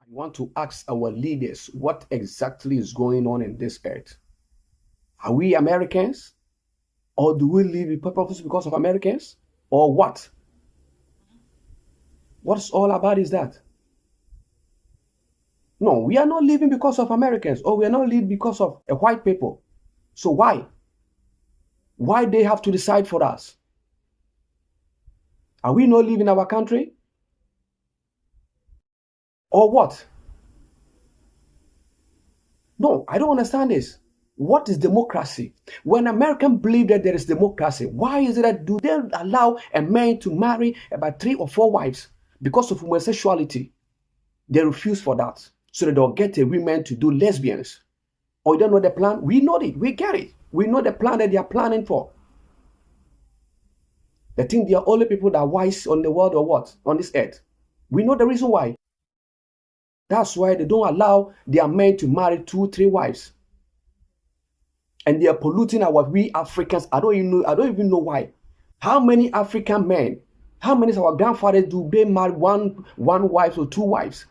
I want to ask our leaders what exactly is going on in this earth. Are we Americans? Or do we live in purpose because of Americans? Or what? What's all about is that? No, we are not living because of Americans, or we are not living because of a white people. So why? Why they have to decide for us? Are we not living in our country? Or what? No, I don't understand this. What is democracy? When Americans believe that there is democracy, why is it that do they allow a man to marry about 3 or 4 wives because of homosexuality? They refuse for that, so that they'll get a women to do lesbians. Or you don't know the plan? We know it. We get it. We know the plan that they are planning for. They think they are only people that are wise on the world or what? On this earth. We know the reason why. That's why they don't allow their men to marry 2, 3 wives. And they are polluting we Africans. I don't even know why. How many African men, how many of our grandfathers do they marry one wife or 2 wives?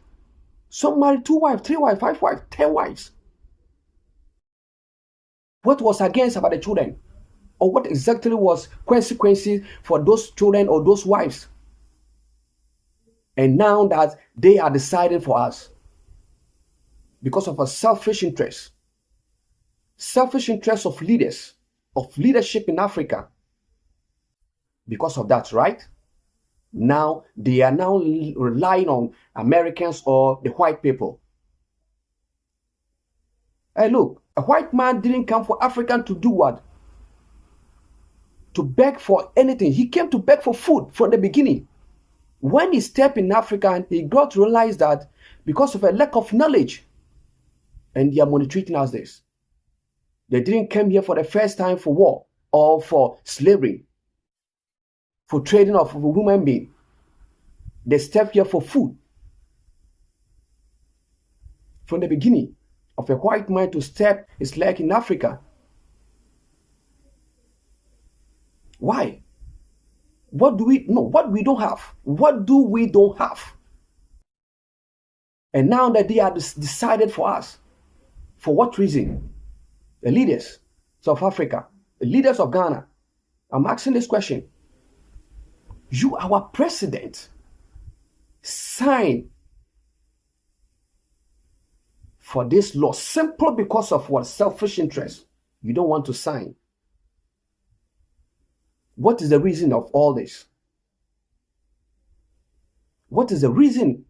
Some marry 2 wives, 3 wives, 5 wives, 10 wives. What was against about the children? Or what exactly was consequences for those children or those wives? And now that they are deciding for us because of a selfish interest of leaders, of leadership in Africa. Because of that, right? Now they are now relying on Americans or the white people. Hey, look, a white man didn't come for African to do what? To beg for anything. He came to beg for food from the beginning. When he stepped in Africa, he got to realize that because of a lack of knowledge, and they are monitoring us this. They didn't come here for the first time for war or for slavery, for trading of a human being. They stepped here for food. From the beginning of a white man to step his leg in Africa. Why? What do we know? What we don't have? What do we don't have? And now that they are decided for us, for what reason? The leaders of Africa, the leaders of Ghana. I'm asking this question. You, our president, signed for this law simply because of what? Selfish interest. You don't want to sign. What is the reason of all this? What is the reason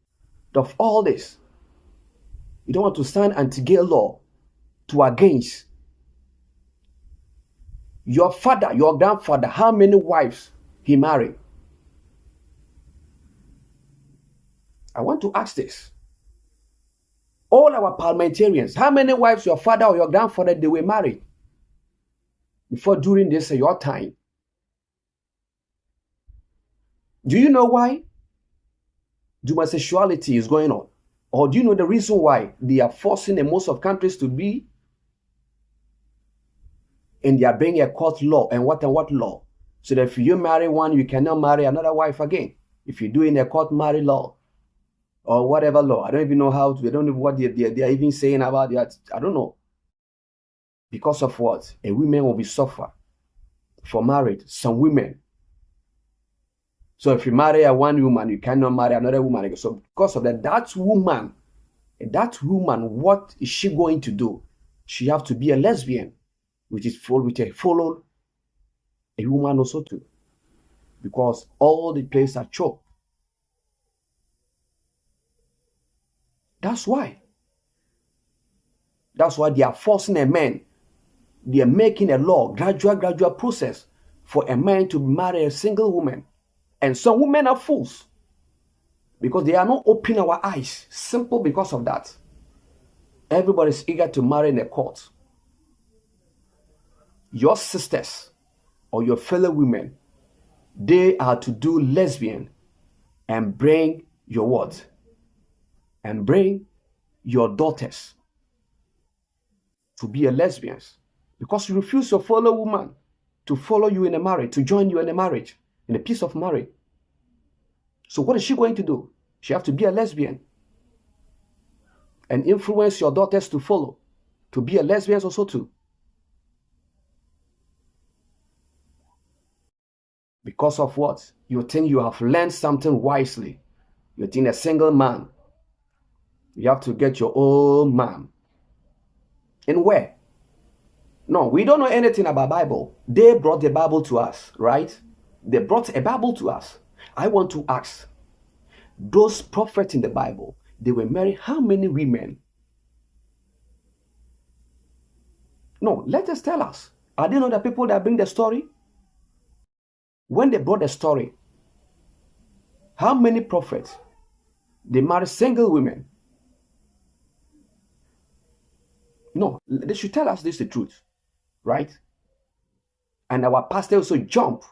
of all this? You don't want to sign anti-gay law to against your father, your grandfather, how many wives he married? I want to ask this. All our parliamentarians, how many wives your father or your grandfather they were married before during this your time? Do you know why homosexuality is going on? Or do you know the reason why they are forcing in most of countries to be? And they are bringing a court law and what law? So that if you marry one, you cannot marry another wife again. If you do in a court marriage law or whatever law, I don't even know how to. I don't know what they are even saying about that. I don't know. Because of what? A woman will be suffer for marriage. Some women. So if you marry a one woman, you cannot marry another woman. So because of that woman, what is she going to do? She have to be a lesbian, which follow a woman also too. Because all the places are choked. That's why they are forcing a man. They are making a law, gradual process for a man to marry a single woman. And some women are fools because they are not opening our eyes. Simple because of that. Everybody is eager to marry in a court. Your sisters or your fellow women, they are to do lesbian and bring your what? And bring your daughters to be a lesbians because you refuse your fellow woman to follow you in a marriage, to join you in a marriage, in a piece of marriage. So what is she going to do? She have to be a lesbian. and influence your daughters to follow, to be a lesbian also too. Because of what? You think you have learned something wisely. You think a single man, you have to get your own man. And where? No, we don't know anything about Bible. They brought the Bible to us, right? They brought a Bible to us. I want to ask, those prophets in the Bible, they were married how many women? No, let us tell us. Are they not the people that bring the story? When they brought the story, how many prophets? They married single women. No, they should tell us this the truth, right? And our pastor also jump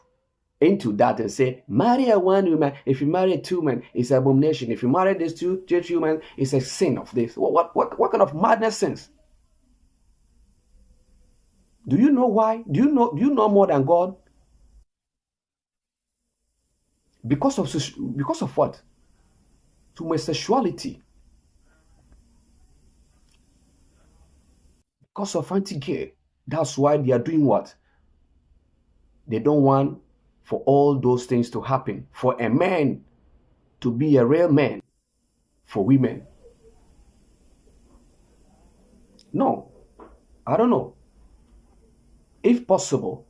into that and say, marry a one woman. If you marry two men, it's an abomination. If you marry these two women, it's a sin of this. What kind of madness sins? Do you know why? Do you know more than God? Because of what? Homosexuality. Because of anti-gay. That's why they are doing what? They don't want for all those things to happen. For a man to be a real man. For women. No. I don't know. If possible,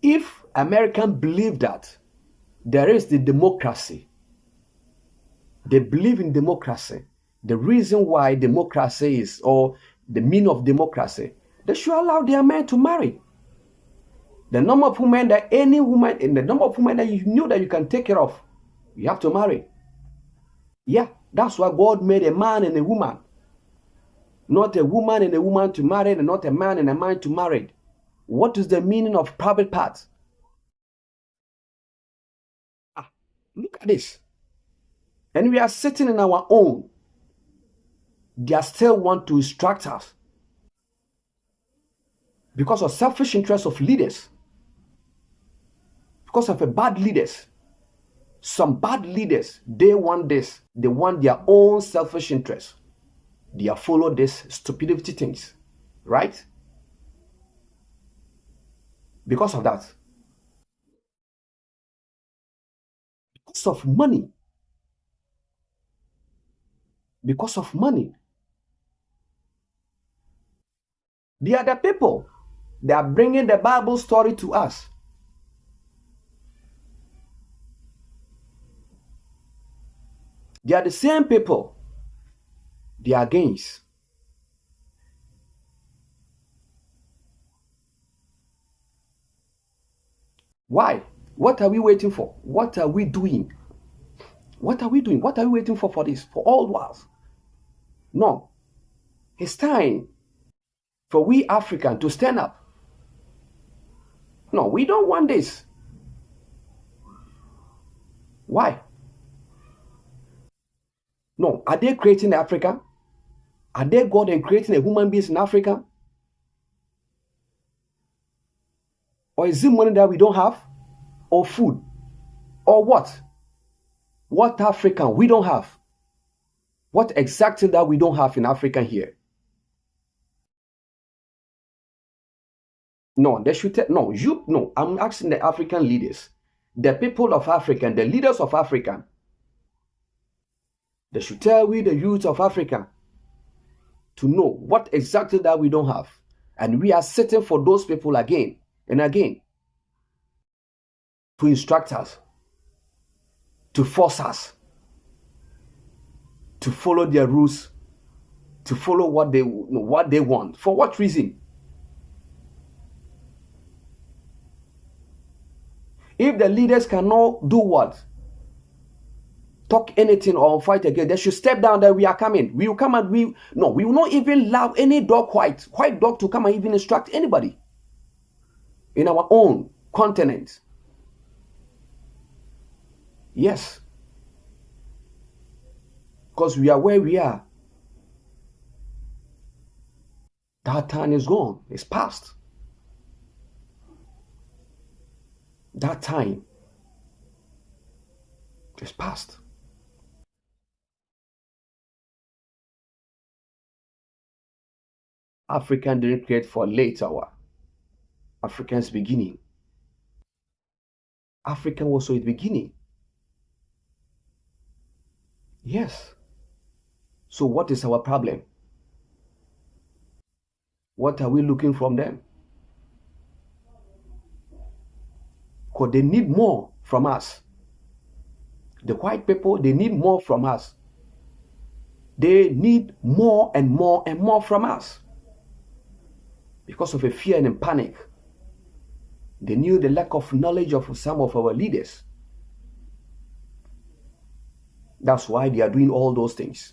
if Americans believe that there is the democracy, they believe in democracy, the reason why democracy is, or the meaning of democracy, they should allow their men to marry. The number of women that any woman, and the number of women that you knew that you can take care of, you have to marry. Yeah, that's why God made a man and a woman. Not a woman and a woman to marry, and not a man and a man to marry. What is the meaning of private parts? Look at this. And we are sitting in our own. They still want to instruct us. Because of selfish interests of leaders. Because of bad leaders. Some bad leaders, they want this. They want their own selfish interests. They follow these stupidity things. Right? Because of that. Because of money. Because of money. They are the people that are bringing the Bible story to us. They are the same people. They are against. Why? What are we waiting for? What are we doing? What are we doing? What are we waiting for this? For all whiles? No. It's time for we Africans to stand up. No, we don't want this. Why? No, are they creating Africa? Are they God and creating a human beings in Africa? Or is it money that we don't have? Or food? Or what? What African we don't have? What exactly that we don't have in Africa here? No, they should no, I'm asking the African leaders, the people of Africa, the leaders of Africa. They should tell we the youth of Africa to know what exactly that we don't have. And we are sitting for those people again and again to instruct us, to force us, to follow their rules, to follow what they want. For what reason? If the leaders cannot do what? Talk anything or fight again, they should step down that we are coming. We will come and we will not even allow any white dog to come and even instruct anybody in our own continent. Yes. Because we are where we are. That time is gone. It's past. That time is past. African didn't create for late hour. African's beginning. African was also its beginning. Yes. So what is our problem? What are we looking from them? Because they need more from us. The white people, they need more from us. They need more and more and more from us. Because of a fear and a panic. They knew the lack of knowledge of some of our leaders. That's why they are doing all those things.